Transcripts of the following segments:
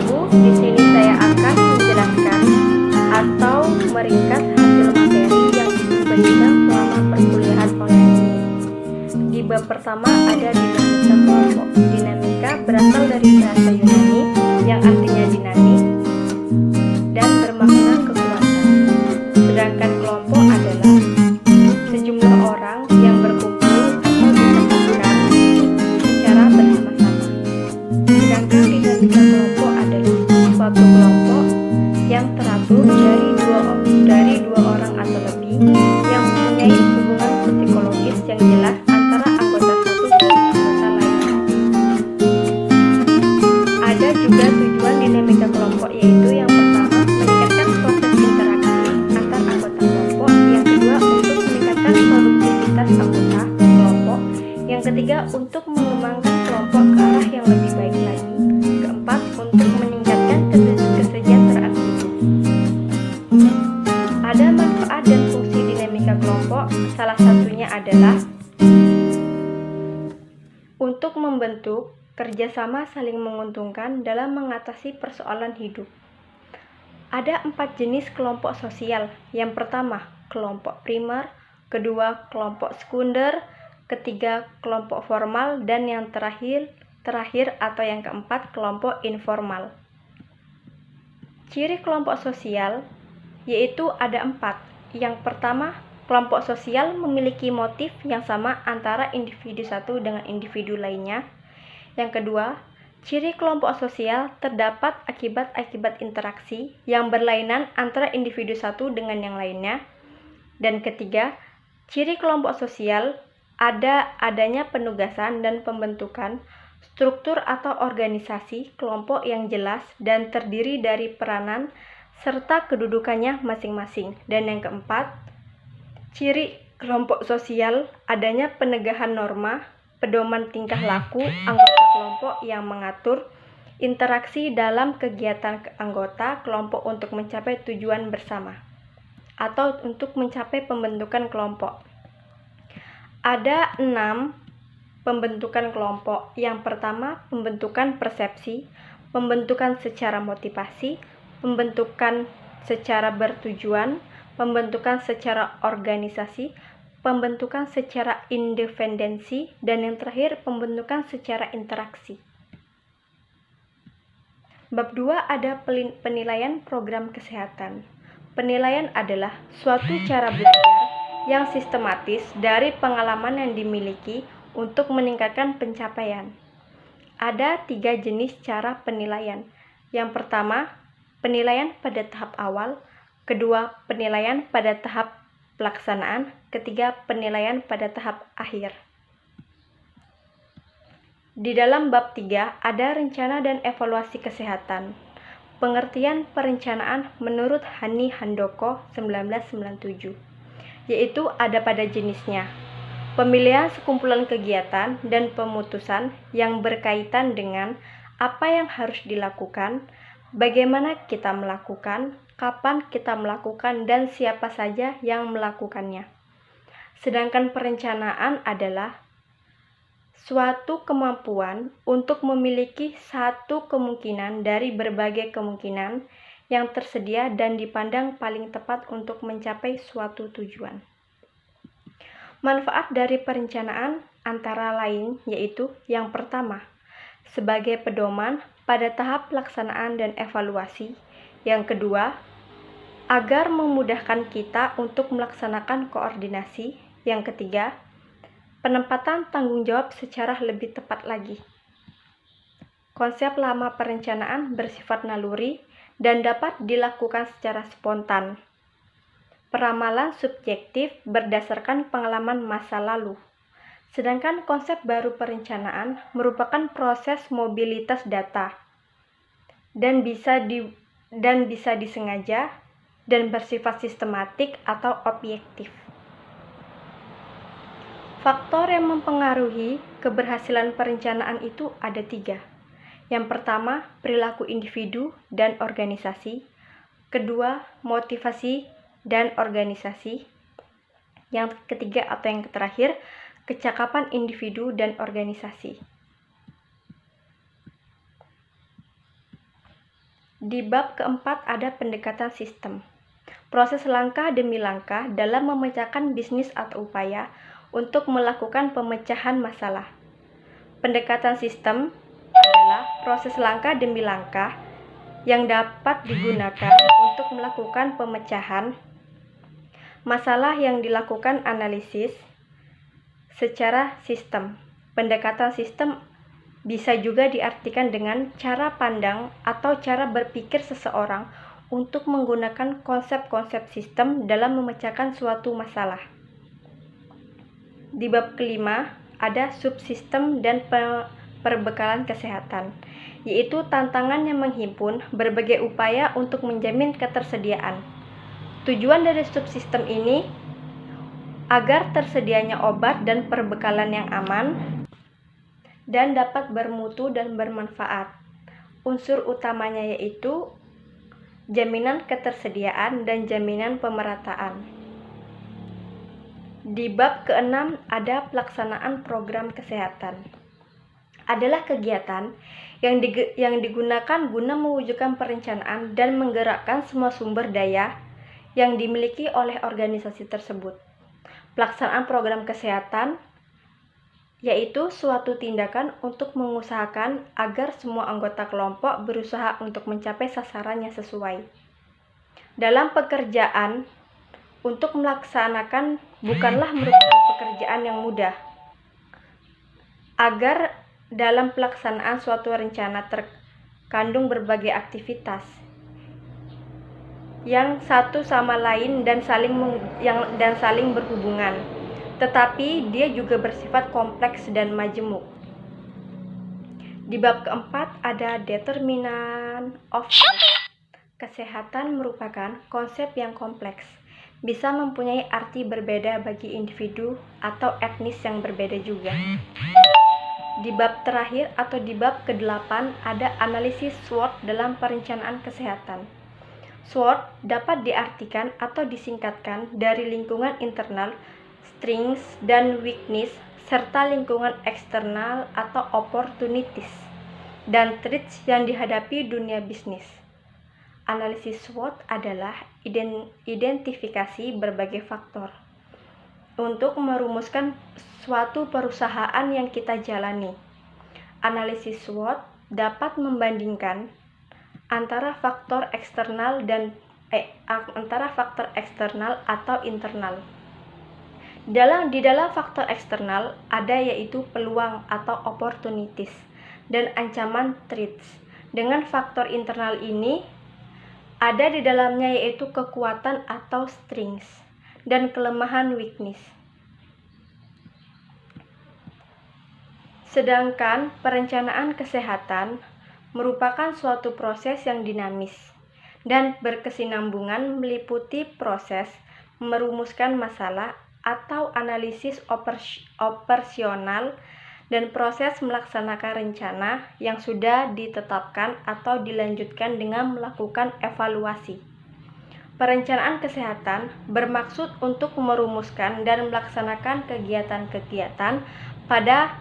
Ibu, di sini saya akan menjelaskan atau meringkas hasil materi yang Ibu bagikan selama perkuliahan online ini. Di bab pertama ada dinamika kelompok. Dinamika berasal dari bahasa Yunani yang artinya dinamik dan bermakna kekuatan. Sedangkan kelompok adalah sejumlah orang yang berkumpul atau disatukan secara bersama-sama. Sedangkan dinamika kelompok adalah suatu kelompok yang teratur dari dua orang atau lebih yang mempunyai hubungan psikologis yang jelas antara anggota satu dengan anggota lainnya. Ada juga tujuan dinamika kelompok, yaitu yang pertama meningkatkan proses interaksi antar anggota kelompok, yang kedua untuk meningkatkan produktivitas anggota kelompok, yang ketiga untuk mengembangkan kelompok ke arah yang lebih baik lagi, keempat untuk meningkatkan kesejahteraan hidup. Ada manfaat dan fungsi dinamika kelompok, salah satunya adalah untuk membentuk kerjasama saling menguntungkan dalam mengatasi persoalan hidup. Ada 4 jenis kelompok sosial. Yang pertama, kelompok primer, kedua, kelompok sekunder, ketiga, kelompok formal, dan yang terakhir atau yang keempat, kelompok informal. Ciri kelompok sosial yaitu ada 4. Yang pertama, kelompok sosial memiliki motif yang sama antara individu satu dengan individu lainnya. Yang kedua, ciri kelompok sosial terdapat akibat-akibat interaksi yang berlainan antara individu satu dengan yang lainnya. Dan ketiga, ciri kelompok sosial adanya penugasan dan pembentukan struktur atau organisasi kelompok yang jelas dan terdiri dari peranan serta kedudukannya masing-masing. Dan yang keempat, ciri kelompok sosial adanya penegahan norma, pedoman tingkah laku anggota kelompok yang mengatur interaksi dalam kegiatan anggota kelompok untuk mencapai tujuan bersama atau untuk mencapai pembentukan kelompok. Ada 6 pembentukan kelompok. Yang pertama, pembentukan persepsi, pembentukan secara motivasi, pembentukan secara bertujuan, pembentukan secara organisasi, pembentukan secara independensi, dan yang terakhir pembentukan secara interaksi. Bab 2 ada penilaian program kesehatan. Penilaian adalah suatu cara belajar yang sistematis dari pengalaman yang dimiliki untuk meningkatkan pencapaian. Ada 3 jenis cara penilaian. Yang pertama, penilaian pada tahap awal, kedua, penilaian pada tahap pelaksanaan, ketiga, penilaian pada tahap akhir. Di dalam bab 3 ada rencana dan evaluasi kesehatan. Pengertian perencanaan menurut Hani Handoko 1997, yaitu ada pada jenisnya. Pemilihan sekumpulan kegiatan dan pemutusan yang berkaitan dengan apa yang harus dilakukan, bagaimana kita melakukan, kapan kita melakukan, dan siapa saja yang melakukannya. Sedangkan perencanaan adalah suatu kemampuan untuk memiliki satu kemungkinan dari berbagai kemungkinan yang tersedia dan dipandang paling tepat untuk mencapai suatu tujuan. Manfaat dari perencanaan antara lain yaitu yang pertama, sebagai pedoman pada tahap pelaksanaan dan evaluasi. Yang kedua, agar memudahkan kita untuk melaksanakan koordinasi. Yang ketiga, penempatan tanggung jawab secara lebih tepat lagi. Konsep lama perencanaan bersifat naluri dan dapat dilakukan secara spontan. Peramalan subjektif berdasarkan pengalaman masa lalu. Sedangkan konsep baru perencanaan merupakan proses mobilitas data dan bisa disengaja dan bersifat sistematik atau objektif. Faktor yang mempengaruhi keberhasilan perencanaan itu ada 3. Yang pertama, perilaku individu dan organisasi. Kedua, motivasi dan organisasi. Yang ketiga atau yang terakhir, kecakapan individu dan organisasi. Di bab keempat ada pendekatan sistem. Proses langkah demi langkah dalam memecahkan bisnis atau upaya untuk melakukan pemecahan masalah. Pendekatan sistem adalah proses langkah demi langkah yang dapat digunakan untuk melakukan pemecahan masalah yang dilakukan analisis secara sistem. Pendekatan sistem bisa juga diartikan dengan cara pandang atau cara berpikir seseorang untuk menggunakan konsep-konsep sistem dalam memecahkan suatu masalah. Di bab kelima ada subsistem dan perbekalan kesehatan, yaitu tantangan yang menghimpun berbagai upaya untuk menjamin ketersediaan. Tujuan dari subsistem ini agar tersedianya obat dan perbekalan yang aman dan dapat bermutu dan bermanfaat. Unsur utamanya yaitu jaminan ketersediaan dan jaminan pemerataan. Di bab keenam ada pelaksanaan program kesehatan. Adalah kegiatan yang digunakan guna mewujudkan perencanaan dan menggerakkan semua sumber daya yang dimiliki oleh organisasi tersebut. Pelaksanaan program kesehatan yaitu suatu tindakan untuk mengusahakan agar semua anggota kelompok berusaha untuk mencapai sasaran yang sesuai. Dalam pekerjaan, untuk melaksanakan bukanlah merupakan pekerjaan yang mudah. Agar dalam pelaksanaan suatu rencana terkandung berbagai aktivitas yang satu sama lain dan saling berhubungan. Tetapi dia juga bersifat kompleks dan majemuk. Di bab keempat ada determinan of health. Kesehatan merupakan konsep yang kompleks, bisa mempunyai arti berbeda bagi individu atau etnis yang berbeda juga. Di bab terakhir atau di bab ke-8 ada analisis SWOT dalam perencanaan kesehatan. SWOT dapat diartikan atau disingkatkan dari lingkungan internal, strengths dan weakness, serta lingkungan eksternal atau opportunities dan threats yang dihadapi dunia bisnis. Analisis SWOT adalah identifikasi berbagai faktor untuk merumuskan suatu perusahaan yang kita jalani. Analisis SWOT dapat membandingkan antara faktor eksternal atau internal. Di dalam faktor eksternal ada yaitu peluang atau opportunities dan ancaman threats. Dengan faktor internal ini ada di dalamnya yaitu kekuatan atau strengths dan kelemahan weakness. Sedangkan perencanaan kesehatan merupakan suatu proses yang dinamis dan berkesinambungan meliputi proses merumuskan masalah atau analisis operasional dan proses melaksanakan rencana yang sudah ditetapkan atau dilanjutkan dengan melakukan evaluasi. Perencanaan kesehatan bermaksud untuk merumuskan dan melaksanakan kegiatan-kegiatan pada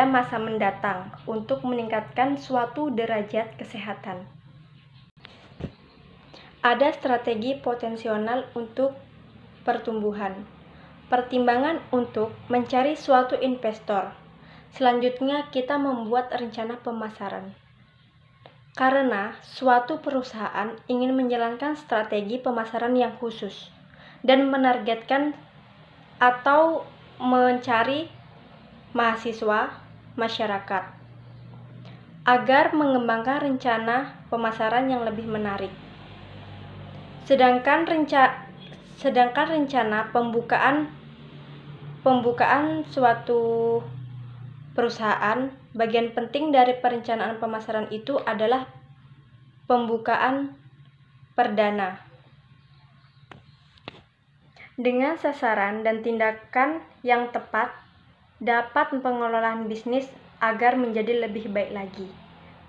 masa mendatang untuk meningkatkan suatu derajat kesehatan. Ada strategi potensial untuk pertumbuhan. Pertimbangan untuk mencari suatu investor. Selanjutnya kita membuat rencana pemasaran. Karena suatu perusahaan ingin menjalankan strategi pemasaran yang khusus dan menargetkan atau mencari mahasiswa masyarakat agar mengembangkan rencana pemasaran yang lebih menarik. Sedangkan rencana pembukaan suatu perusahaan, bagian penting dari perencanaan pemasaran itu adalah pembukaan perdana. Dengan sasaran dan tindakan yang tepat dapat pengelolaan bisnis agar menjadi lebih baik lagi.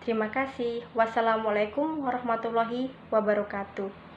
Terima kasih. Wassalamualaikum warahmatullahi wabarakatuh.